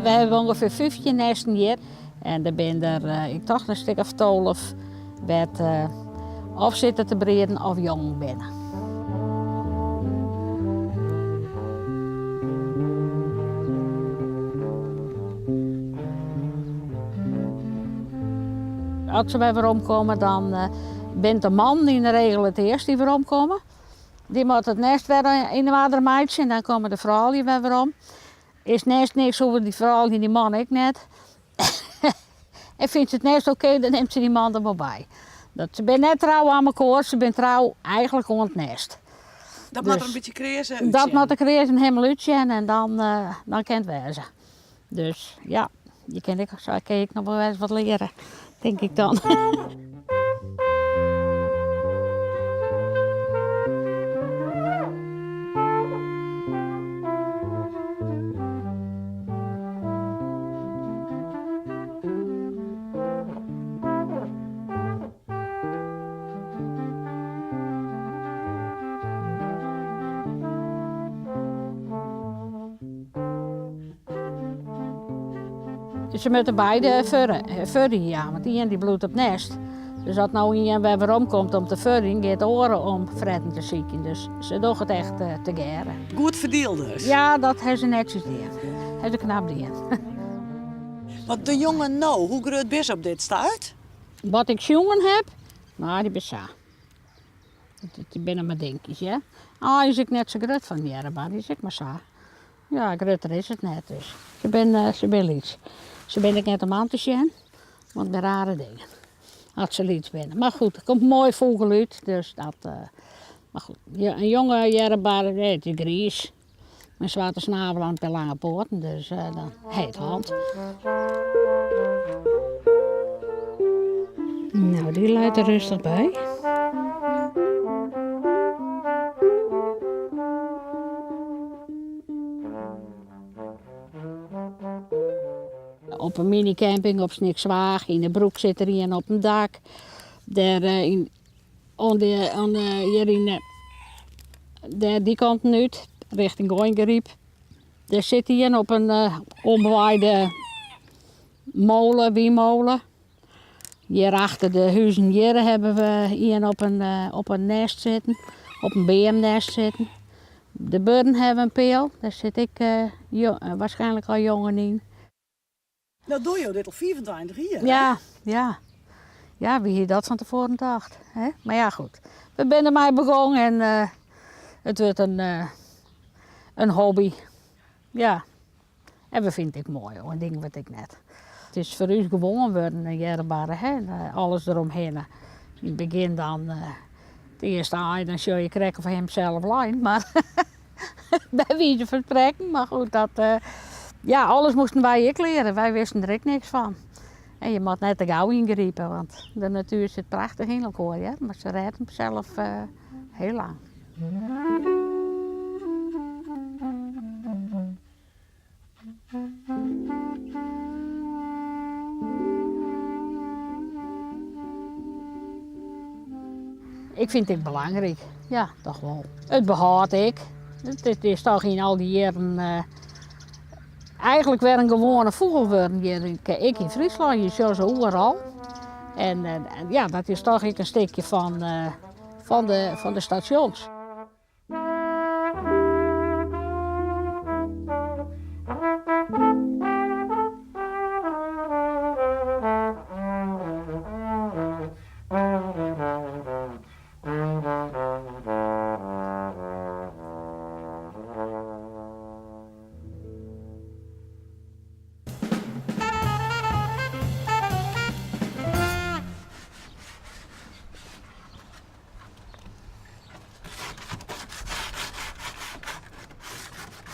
We hebben ongeveer 15 nesten hier. En er zijn er, ik dacht een stuk of 12, met of zitten te breden of jong binnen. Als ze bij weer komen, dan bent de man die in de regel het eerst die weer omkomen. Die moet het nest weer in de water meidje en dan komen de vrouwen weer om. Is nest niks over die vrouw die man ik net. En vindt ze het nest oké, dan neemt ze die man er maar bij. Ze zijn net trouw aan elkaar, ze zijn trouw eigenlijk om het nest. Dat moet er een beetje creëren. Dat moet ik eerst een helemaal uitzien en dan kent wij ze. Dus ja, zo kan ik nog wel eens wat leren, denk ik dan. Ze moeten beide furren, ja, want die die bloedt op nest. Dus als nou iemand weer omkomt om te furren, gaat de oren om fretten te zieken. Dus ze doen het echt te geren. Goed verdeeld dus. Ja, dat hebben ze netjes gedaan. Hebben ze knap gedaan. Wat de jongen nou, hoe groot is op dit staat? Wat ik jongen heb, nou die is zo. Die binnen mijn dinkies, ja. Is ik net zo groot van jaren, maar die is ik maar zo. Ja, groter is het net dus. Ze ben iets. Ze ben ik net een man te zien, want bij rare dingen. Als ze iets binnen. Maar goed, er komt mooi vogeluit, dus dat. Maar goed, een jonge jerebaar, het is gries. Met zwarte snavel en een lange poorten, dus dan heet hand. Nou, die leidt er rustig bij. Op een minicamping op Snikswaag, in de broek zit er een op een dak. Daar die kant uit, richting Goingeriep. Daar zit een op een onbewaaide molen, wiemolen. Hier achter de huizen hier hebben we een op een nest zitten, op een BM-nest zitten. De burden hebben een peel, daar zit ik waarschijnlijk al jongen in. Nou doe je dit al 24 hier. Ja, wie had dat van tevoren dacht. Hè? Maar ja, goed. We zijn ermee begonnen en het wordt een hobby. Ja, en we vinden het mooi hoor, een ding wat ik net. Het is voor u gewoon worden, een jerebare, hè? Alles eromheen. In het begin dan, het eerste aan, dan zou je krijgen van hemzelf lijn, maar bij wie je vertrekken. Maar goed, ja, alles moesten wij ik leren, wij wisten er ook niks van. En je moet net te gauw ingrijpen, want de natuur zit prachtig in elkaar, ja? Maar ze redt hem zelf heel lang. Ik vind het belangrijk, ja, toch wel. Het behoort ik. Het is toch in al die jaren eigenlijk weer een gewone vogel worden hier in Friesland, je zo overal. En ja, dat is toch een stukje van de stations.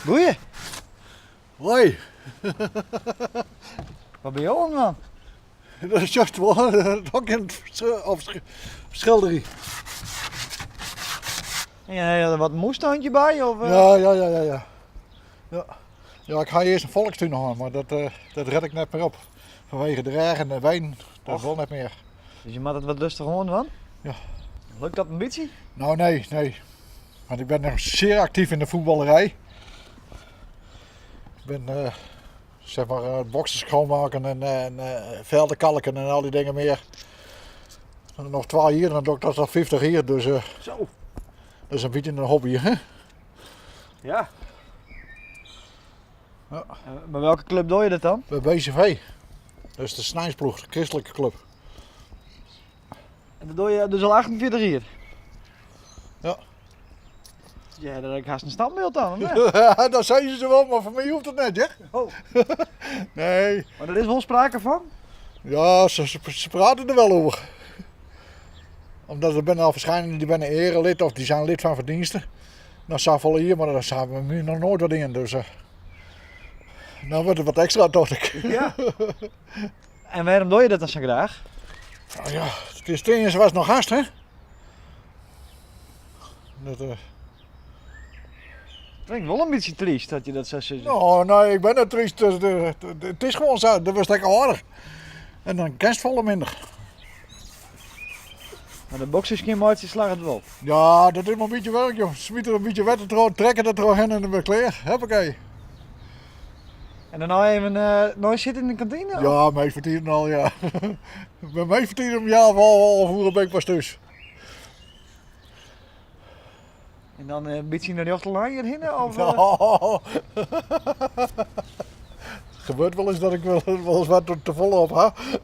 Goeie. Hoi, Wat ben je om dan? dat is juist wel een schilderie. En je had er wat moestuintje bij? Of, Ja, ik ga eerst een volkstuin halen, maar dat red ik net meer op. Vanwege de regen en de wijn, dat wil net meer. Dus je maakt het wat lustig gewoon van? Ja. Lukt dat een beetje? Nou nee. Want ik ben nog zeer actief in de voetballerij. Ik ben zeg maar boksen schoonmaken en velden kalken en al die dingen meer. En nog 12 hier, dan doe ik dat al 50 hier, dus Zo. dat is een beetje een hobby, hè? Ja. Ja. Maar welke club doe je dat dan? Bij BCV. Dat is de Snijsploeg, de christelijke club. En dat doe je dus al 48 hier? Ja. Ja, daar heb ik haast een standbeeld aan, of niet? Dat zeggen ze wel, maar voor mij hoeft het net, hè? Oh. Nee. Maar er is wel sprake van? Ja, ze praten er wel over. Omdat er al verschillende die zijn erelid of die zijn lid van verdiensten. Dan staan hier, maar daar staan we nu nog nooit wat in. Dus nou wordt het wat extra, dacht ik. Ja. En waarom doe je dat dan zo graag? Nou ja, het is ten eerste was nog gast, hè? Dat, Ik vind het wel een beetje triest dat je dat zo zegt. nou, nee, ik ben net triest. Het is gewoon zo, dat was lekker harder. En dan kerstvallen minder. Maar de boxers maakt je slag het wel. Ja, dat is maar een beetje werk, joh. Smiet er een beetje wet er trekken er doorheen en dan weer klaar. Hoppakee. En dan even nooit zitten in de kantine? Ja, mij verdienen al, ja. Bij mij verdienen een jaar al voor een week pas thuis. En dan een beetje naar de achterlijn hierheen? Of, Het gebeurt wel eens dat ik wel eens wat te vol op heb.